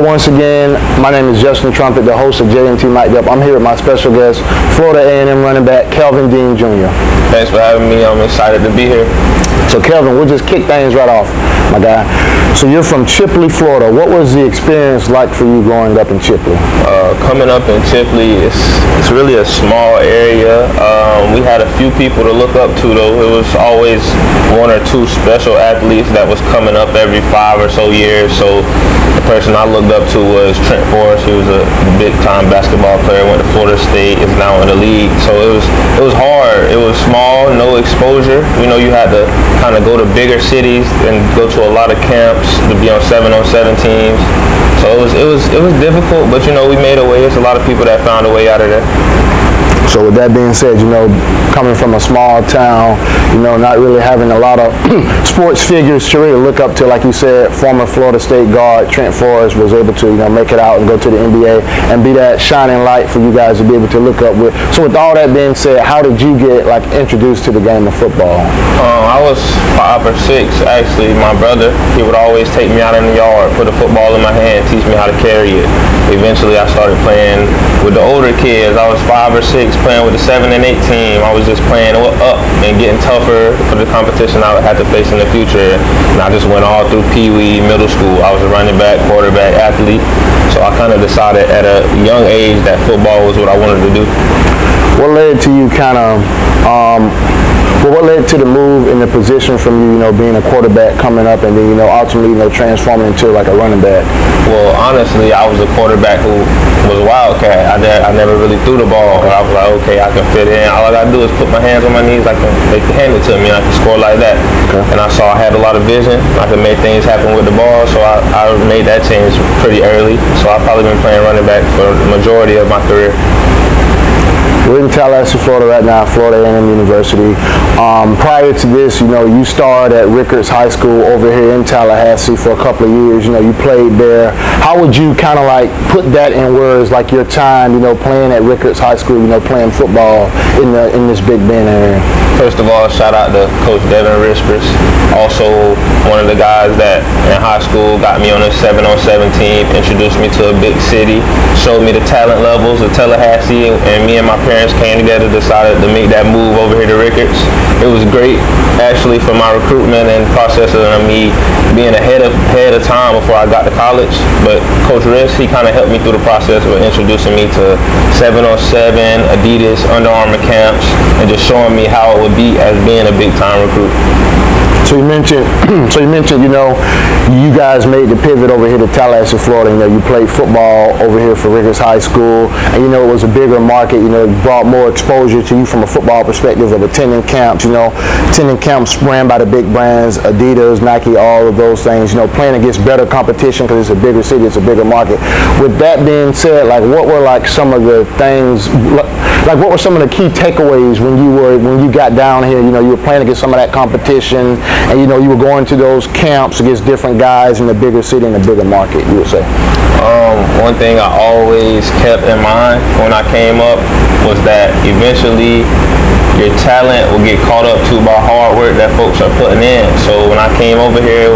Once again, my name is Justin Trumpet, the host of JMT Mic'd Up. I'm here with my special guest, Florida A&M running back Kelvin Dean Jr. Thanks for having me. I'm excited to be here. So Kelvin, we'll just kick things right off, my guy. So you're from Chipley, Florida. What was the experience like for you growing up in Chipley? Coming up in Chipley, it's really a small area. We had a few people to look up to, though. It was always one or two special athletes that was coming up every 5 or so years. So the person I looked up to was Trent Forrest. He was a big-time basketball player, went to Florida State, is now in the league. So it was hard. It was small, no exposure. You know, you had to kind of go to bigger cities and go to a lot of camps to be on 7-on-7 teams. So it was difficult, but you know, we made a way. There's a lot of people that found a way out of there. So with that being said, you know, coming from a small town, you know, not really having a lot of sports figures to really look up to, like you said, former Florida State guard Trent Forrest was able to, you know, make it out and go to the NBA and be that shining light for you guys to be able to look up with. So with all that being said, how did you get like introduced to the game of football? I was 5 or 6 actually. My brother, he would always take me out in the yard, put a football in my hand, teach me how to carry it. Eventually I started playing with the older kids. I was 5 or 6 playing with the 7 and 8 team. I was just playing up and getting tougher for the competition I would have to face in the future. And I just went all through Pee Wee, middle school. I was a running back, quarterback, athlete. So I kind of decided at a young age that football was what I wanted to do. What led to you what led to the move in the position from you, you know, being a quarterback coming up and then, you know, ultimately, you know, transforming into like a running back? Well, honestly, I was a quarterback who was a wildcat. I never really threw the ball. I was like, okay, I can fit in. All I got to do is put my hands on my knees. They can hand it to me. I can score like that. Okay. And I saw I had a lot of vision. I could make things happen with the ball. So I made that change pretty early. So I've probably been playing running back for the majority of my career. We're in Tallahassee, Florida right now, Florida A&M University. Prior to this, you know, you started at Rickards High School over here in Tallahassee for a couple of years. You know, you played there. How would you kind of like put that in words, like your time, you know, playing at Rickards High School, you know, playing football in this Big Bend area? First of all, shout out to Coach Devin Rispers. Also, one of the guys that in high school got me on a 7-on-7 team, introduced me to a big city, showed me the talent levels of Tallahassee, and me and my parents came together, decided to make that move over here to Rickards. It was great, actually, for my recruitment and process of me being ahead of time before I got to college. But Coach Riss, he kind of helped me through the process of introducing me to 7-on-7, Adidas, Under Armour camps, and just showing me how it would be as being a big-time recruit. So you mentioned, you know, you guys made the pivot over here to Tallahassee, Florida. You know, you played football over here for Rickards High School, and you know it was a bigger market. You know, it brought more exposure to you from a football perspective of attending camps. You know, attending camps ran by the big brands, Adidas, Nike, all of those things. You know, playing against better competition because it's a bigger city, it's a bigger market. With that being said, like, what were like some of the things? Like, what were some of the key takeaways when you got down here? You know, you were playing against some of that competition. And you know, you were going to those camps against different guys in the bigger city and the bigger market, you would say? One thing I always kept in mind when I came up was that eventually your talent will get caught up to by hard work that folks are putting in. So when I came over here,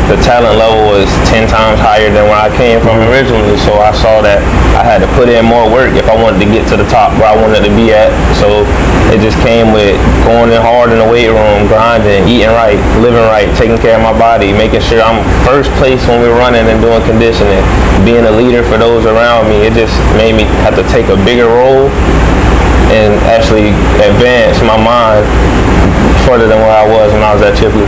the talent level was 10 times higher than where I came from originally. So I saw that I had to put in more work if I wanted to get to the top where I wanted to be at. So it just came with going in hard in the weight room, grinding, eating right, living right, taking care of my body, making sure I'm first place when we're running and doing conditioning, being a leader for those around me. It just made me have to take a bigger role and actually advance my mind further than where I was when I was at Chipley.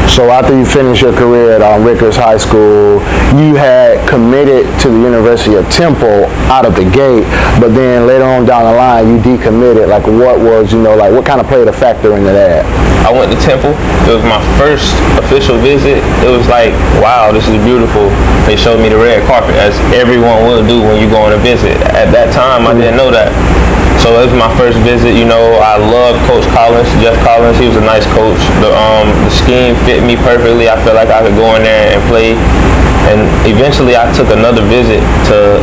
So after you finished your career at Rickards High School, you had committed to the University of Temple out of the gate, but then later on down the line, you decommitted. Like, what was, you know, like, what kind of played a factor into that? I went to Temple. It was my first official visit. It was like, wow, this is beautiful. They showed me the red carpet, as everyone will do when you go on a visit. At that time, I didn't know that. So it was my first visit. You know, I loved Coach Collins, Jeff Collins. He was a nice coach. The scheme fit me perfectly. I felt like I could go in there and play. And eventually I took another visit to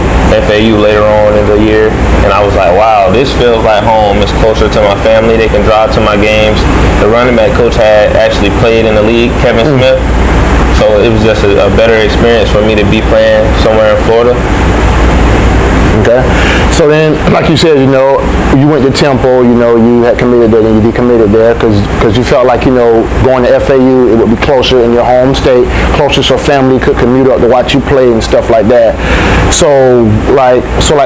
FAU later on in the year, and I was like, wow, this feels like home. It's closer to my family. They can drive to my games. The running back coach had actually played in the league, Kevin Smith. So it was just a better experience for me to be playing somewhere in Florida. Okay. So then, like you said, you went to Temple, you had committed there, and you decommitted there because you felt like, going to FAU, it would be closer in your home state, closer so family could commute up to watch you play and stuff like that. So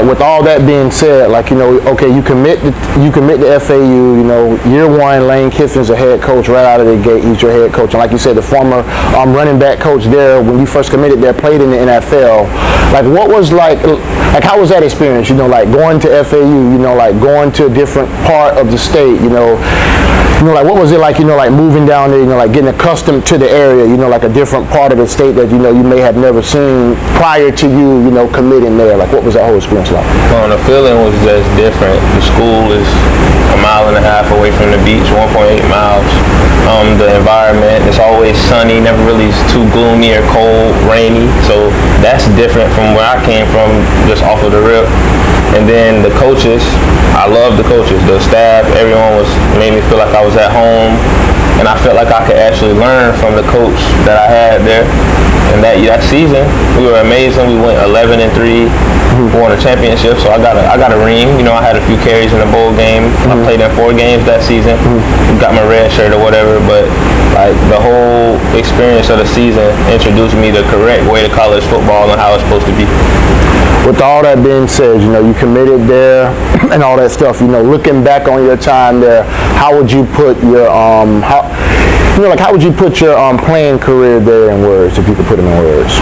with all that being said, okay, you commit to FAU, year one, Lane Kiffin's a head coach right out of the gate. He's your head coach. And like you said, the former running back coach there, when you first committed there, played in the NFL. What was how was that experience, going to FAU, going to a different part of the state, what was it like, moving down there, getting accustomed to the area, a different part of the state that, you may have never seen prior to you, committing there. What was that whole experience like? Well, the feeling was just different. The school is a mile and a half away from the beach, 1.8 miles. The environment is always sunny, never really too gloomy or cold, rainy. So that's different from where I came from, just off of the rip. And then the coaches, I love the coaches, the staff, everyone made me feel like I was at home, and I felt like I could actually learn from the coach that I had there. And that season, we were amazing. We went 11-3, won a championship. So I got a ring. I had a few carries in the bowl game. I played in 4 games that season. Got my red shirt or whatever. But the whole experience of the season introduced me to the correct way to college football and how it's supposed to be. With all that being said, you committed there and all that stuff, looking back on your time there, how would you put your how would you put your playing career there in words, if you could put them in words?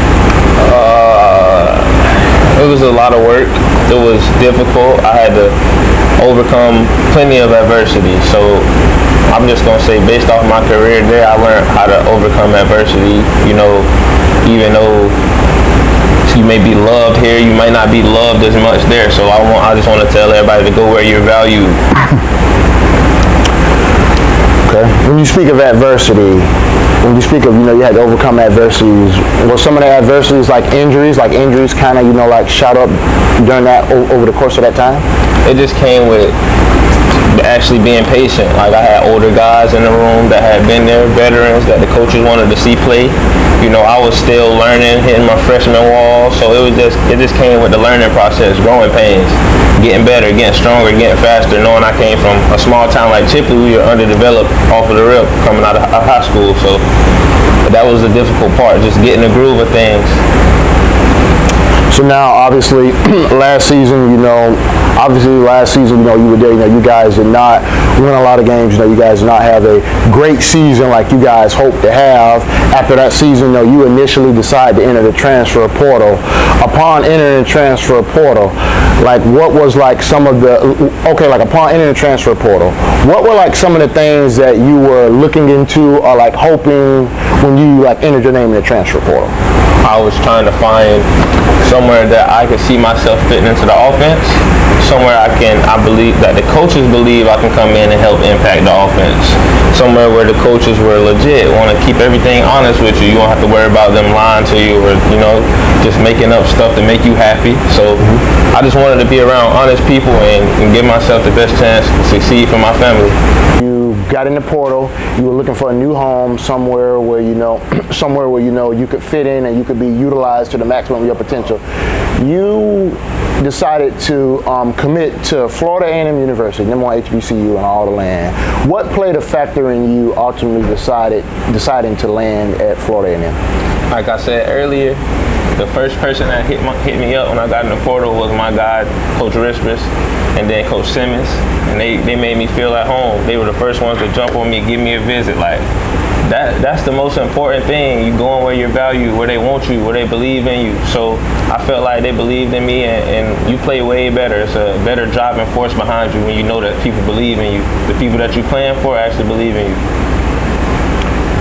It was a lot of work. It was difficult. I had to overcome plenty of adversity. So I'm just gonna say, based off my career there, I learned how to overcome adversity. Even though you may be loved here, you might not be loved as much there. So I just want to tell everybody to go where you're valued. Okay. When you speak of adversity, when you speak of, you had to overcome adversities, were some of the adversities like injuries kind of, shot up during that, over the course of that time? It just came with actually being patient. I had older guys in the room that had been there, veterans that the coaches wanted to see play. I was still learning, hitting my freshman wall, so it just came with the learning process, growing pains, getting better, getting stronger, getting faster, knowing I came from a small town like Chipley. We were underdeveloped off of the rip coming out of high school, so that was the difficult part, just getting the groove of things. So now, obviously, last season, you were there. You guys did not win a lot of games. You guys did not have a great season like you guys hoped to have. After that season, you initially decided to enter the transfer portal. Upon entering the transfer portal, what was some of the upon entering the transfer portal, what were some of the things that you were looking into or hoping when you entered your name in the transfer portal? I was trying to find somewhere that I could see myself fitting into the offense, somewhere I believe that the coaches believe I can come in and help impact the offense, somewhere where the coaches were legit, want to keep everything honest with you. You don't have to worry about them lying to you or, just making up stuff to make you happy. So I just wanted to be around honest people and give myself the best chance to succeed for my family. Got in the portal, you were looking for a new home, somewhere where you could fit in and you could be utilized to the maximum of your potential. You decided to commit to Florida A&M University, #1 HBCU in all the land. What played a factor in you ultimately deciding to land at Florida A&M? Like I said earlier, the first person that hit me up when I got in the portal was my guy, Coach Rispus, and then Coach Simmons, and they made me feel at home. They were the first ones to jump on me, give me a visit. That's the most important thing. You going where you're valued, where they want you, where they believe in you. So I felt like they believed in me, and you play way better. It's a better driving force behind you when you know that people believe in you. The people that you're playing for actually believe in you.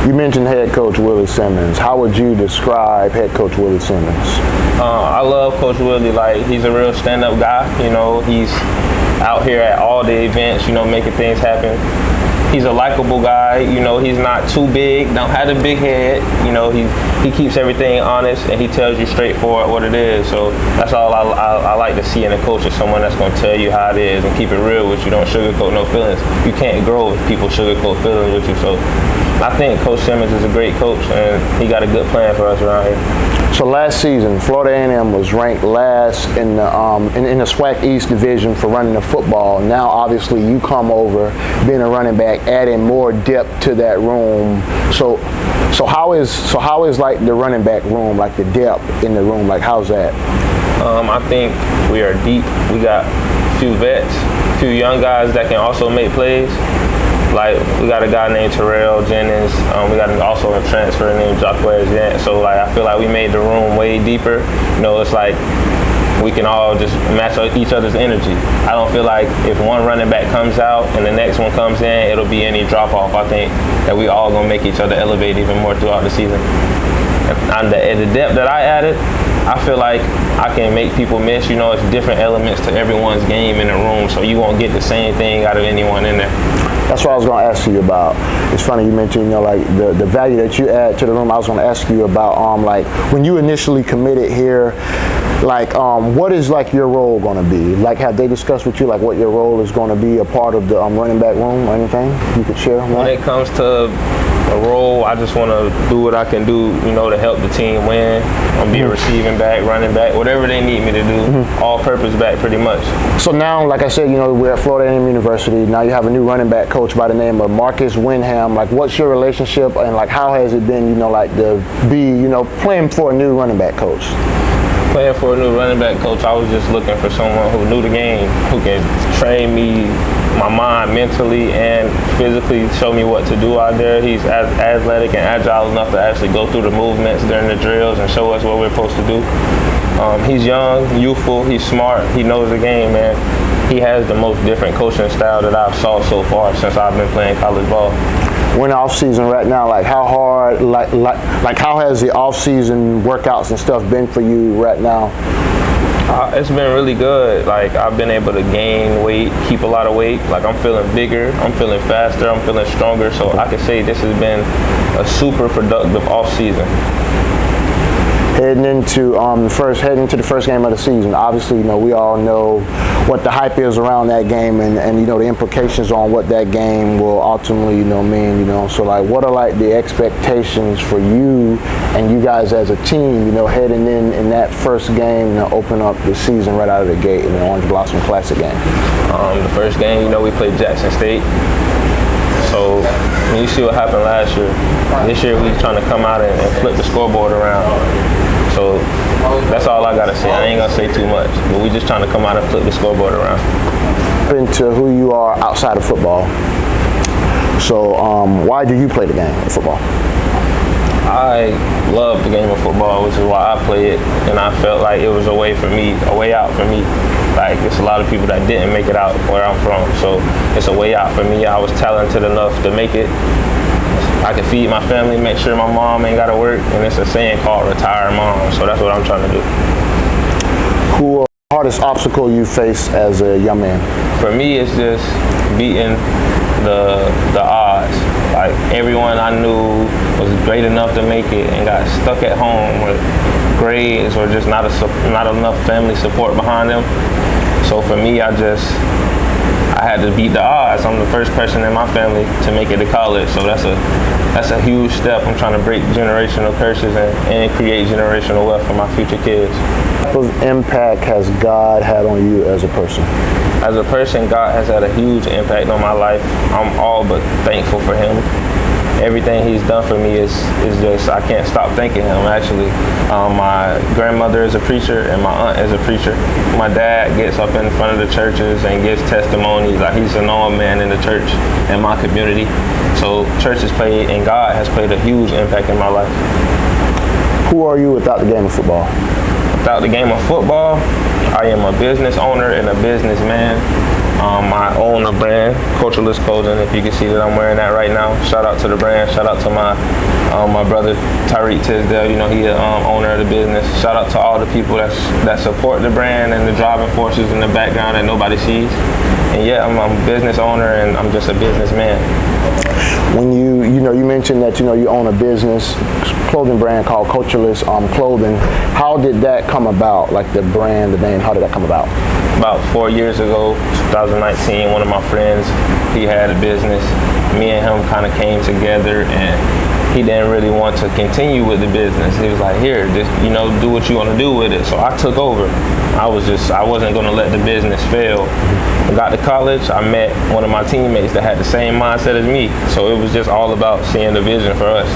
You mentioned head coach Willie Simmons. How would you describe head coach Willie Simmons? I love Coach Willie. He's a real stand-up guy. He's out here at all the events, making things happen. He's a likable guy. You know, he's not too big, don't have a big head. You know, he keeps everything honest, and he tells you straightforward what it is. So that's all I like to see in a coach, is someone that's going to tell you how it is and keep it real with you. Don't sugarcoat no feelings. You can't grow if people sugarcoat feelings with you. So I think Coach Simmons is a great coach, and he got a good plan for us around here. So last season, Florida A&M was ranked last in the SWAC East division for running the football. Now, obviously, you come over, being a running back, adding more depth to that room. So how is like the running back room, like the depth in the room, like how's that? I think we are deep. We got a few vets, a few young guys that can also make plays. Like, we got a guy named Terrell Jennings. We got also a transfer named Jacquez Yant. So, like, I feel like we made the room way deeper. You know, it's like we can all just match each other's energy. I don't feel like if one running back comes out and the next one comes in, it'll be any drop-off. I think that we all going to make each other elevate even more throughout the season. And the depth that I added, I feel like I can make people miss. You know, it's different elements to everyone's game in the room, so you won't get the same thing out of anyone in there. That's what I was going to ask you about. It's funny you mentioned, you know, like the value that you add to the room. I was going to ask you about, like, when you initially committed here, like, what is like your role going to be? Like, have they discussed with you like what your role is going to be, a part of the running back room or anything you could share? When it comes to a role, I just want to do what I can do, you know, to help the team win. I'm be a receiving back, running back, whatever they need me to do, all-purpose back pretty much. So now, like I said, you know, we're at Florida A&M University. Now you have a new running back coach by the name of Marcus Winham. Like, what's your relationship, and like how has it been, you know, like to be, you know, playing for a new running back coach? Playing for a new running back coach, I was just looking for someone who knew the game, who can train me, my mind mentally and physically, show me what to do out there. He's athletic and agile enough to actually go through the movements during the drills and show us what we're supposed to do. He's young, youthful, he's smart, he knows the game, man. He has the most different coaching style that I've saw so far since I've been playing college ball. We're in off season right now. Like, how hard, like how has the off season workouts and stuff been for you right now? It's been really good. Like, I've been able to gain weight, keep a lot of weight. Like, I'm feeling bigger, I'm feeling faster, I'm feeling stronger. So I can say this has been a super productive off season. Heading into the first game of the season, obviously, you know, we all know what the hype is around that game, and you know the implications on what that game will ultimately, you know, mean. You know, so like, what are like the expectations for you and you guys as a team? You know, heading in that first game to open up the season right out of the gate in the Orange Blossom Classic game. The first game, you know, we played Jackson State. So when you see what happened last year, this year we trying to come out and flip the scoreboard around. So that's all I gotta say. I ain't gonna say too much, but we just trying to come out and flip the scoreboard around. Into who you are outside of football. So why do you play the game of football? I love the game of football, which is why I play it, and I felt like it was a way out for me. Like, it's a lot of people that didn't make it out where I'm from, so it's a way out for me. I was talented enough to make it. I can feed my family, make sure my mom ain't gotta work, and it's a saying called retire mom, so that's what I'm trying to do. Who hardest obstacle you face as a young man? For me, it's just beating the odds. Like, everyone I knew was great enough to make it and got stuck at home with grades or just not enough family support behind them. So for me, I had to beat the odds. I'm the first person in my family to make it to college, so that's a huge step. I'm trying to break generational curses and create generational wealth for my future kids. What impact has God had on you as a person? As a person, God has had a huge impact on my life. I'm all but thankful for Him. Everything He's done for me is just, I can't stop thanking Him, actually. My grandmother is a preacher and my aunt is a preacher. My dad gets up in front of the churches and gives testimonies. Like, he's a known man in the church in my community. So church has played, and God has played a huge impact in my life. Who are you without the game of football? Without the game of football, I am a business owner and a businessman. I own a brand, Cultureless Clothing. If you can see that I'm wearing that right now. Shout out to the brand. Shout out to my brother Tyreek Tisdale. You know, he owner of the business. Shout out to all the people that support the brand and the driving forces in the background that nobody sees. And yeah, I'm a business owner and I'm just a businessman. When you mentioned that you own a business clothing brand called Cultureless Clothing. How did that come about? Like the brand, the name. How did that come about? About 4 years ago, 2019, one of my friends, he had a business. Me and him kind of came together, and he didn't really want to continue with the business. He was like, here, just do what you want to do with it. So I took over. I wasn't going to let the business fail. I got to college, I met one of my teammates that had the same mindset as me. So it was just all about seeing the vision for us.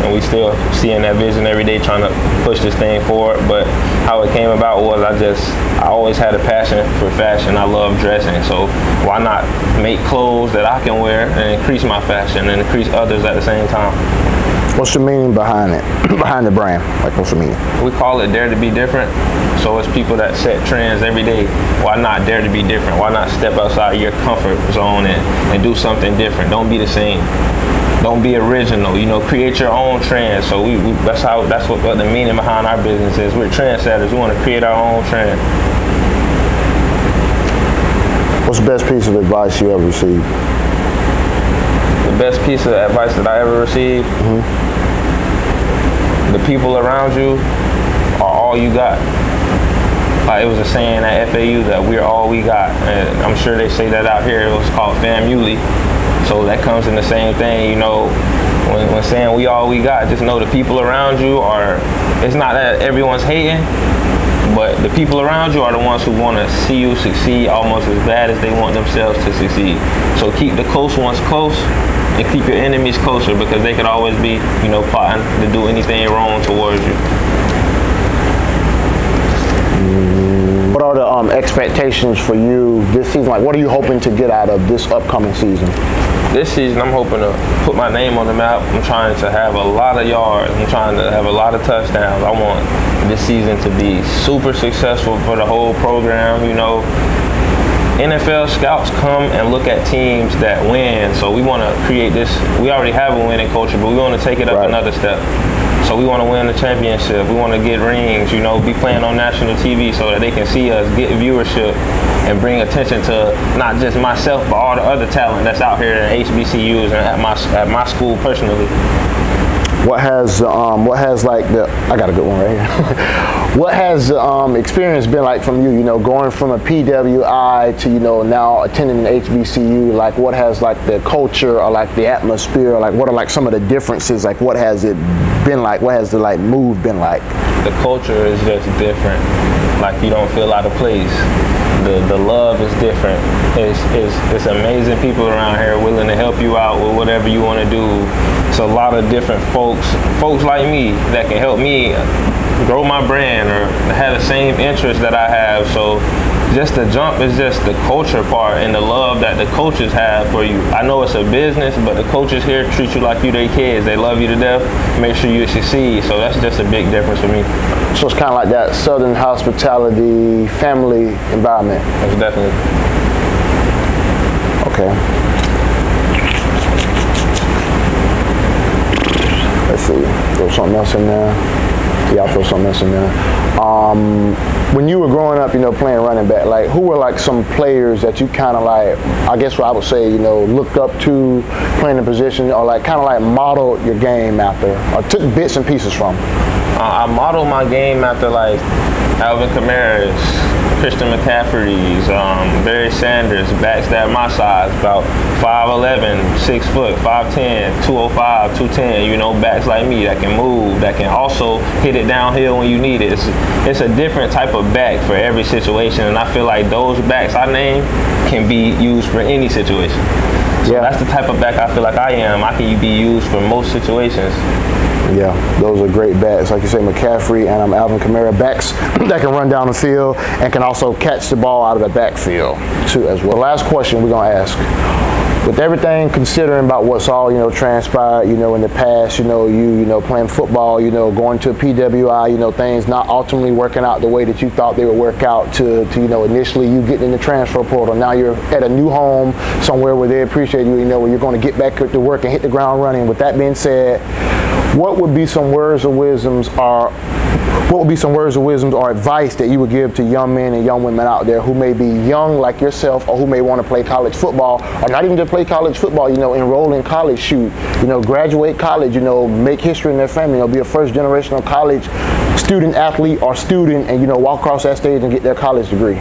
And we still seeing that vision every day, trying to push this thing forward. But how it came about was I always had a passion for fashion. I love dressing. So why not make clothes that I can wear and increase my fashion and increase others at the same time? What's the meaning behind it? Behind the brand? Like, what's the meaning? We call it Dare to Be Different. So it's people that set trends every day. Why not dare to be different? Why not step outside your comfort zone and do something different? Don't be the same. Don't be original. Create your own trend. So that's what the meaning behind our business is. We're trendsetters. We want to create our own trend. What's the best piece of advice you ever received? The best piece of advice that I ever received? The people around you are all you got. It was a saying at FAU that we're all we got. And I'm sure they say that out here. It was called Famu. So that comes in the same thing, when saying we all we got, just know the people around you it's not that everyone's hating, but the people around you are the ones who want to see you succeed almost as bad as they want themselves to succeed. So keep the close ones close and keep your enemies closer, because they could always be, plotting to do anything wrong towards you. What are the expectations for you this season? Like, what are you hoping to get out of this upcoming season? This season, I'm hoping to put my name on the map. I'm trying to have a lot of yards. I'm trying to have a lot of touchdowns. I want this season to be super successful for the whole program. NFL scouts come and look at teams that win. So we want to create this. We already have a winning culture, but we want to take it up another step. So we want to win the championship. We want to get rings, be playing on national TV so that they can see us, get viewership, and bring attention to not just myself, but all the other talent that's out here at HBCUs and at my school personally. What has I got a good one right here. What has experience been like from you? Going from a PWI to now attending an HBCU. Like, what has the culture or the atmosphere? Or what are some of the differences? Like, what has it been like? What has the move been like? The culture is just different. You don't feel out of place. The love is different. It's amazing people around here willing to help you out with whatever you want to do. It's a lot of different folks like me that can help me grow my brand or have the same interests that I have. So just the jump is just the culture part and the love that the coaches have for you. I know it's a business, but the coaches here treat you like you their kids. They love you to death, make sure you succeed. So that's just a big difference for me. So it's kind of like that Southern hospitality, family environment. That's definitely. Okay. Let's see. Throw something else in there. Yeah, I'll throw something else in there. When you were growing up, playing running back, who were some players that you kind of I guess what I would say, looked up to playing the position, or modeled your game after, or took bits and pieces from? I modeled my game after Alvin Kamara's, Christian McCaffrey's, Barry Sanders, backs that my size, about 5'11", 6 foot, 5'10", 205, 210, backs like me that can move, that can also hit it downhill when you need it. It's a different type of back for every situation, and I feel like those backs I named can be used for any situation. So that's the type of back I feel like I am. I can be used for most situations. Yeah, those are great backs. Like you say, McCaffrey and Alvin Kamara, backs that can run down the field and can also catch the ball out of the backfield too as well. The last question we're going to ask, with everything considering about what's all, you know, transpired, you know, in the past, you know, playing football, you know, going to a PWI, you know, things not ultimately working out the way that you thought they would work out to you know, initially you getting in the transfer portal. Now you're at a new home somewhere where they appreciate you, you know, where you're going to get back to work and hit the ground running. With that being said, what would be some words of wisdoms or advice that you would give to young men and young women out there who may be young like yourself, or who may want to play college football, or not even to play college football, you know, enroll in college, you know, graduate college, you know, make history in their family, you know, be a first generational college student athlete or student, and, you know, walk across that stage and get their college degree?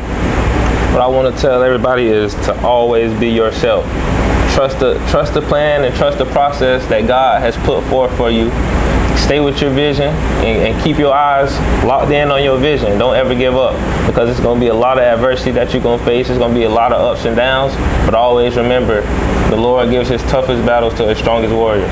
What I want to tell everybody is to always be yourself. Trust the plan and trust the process that God has put forth for you. Stay with your vision and keep your eyes locked in on your vision. Don't ever give up, because it's going to be a lot of adversity that you're going to face. It's going to be a lot of ups and downs, but always remember, the Lord gives his toughest battles to his strongest warriors.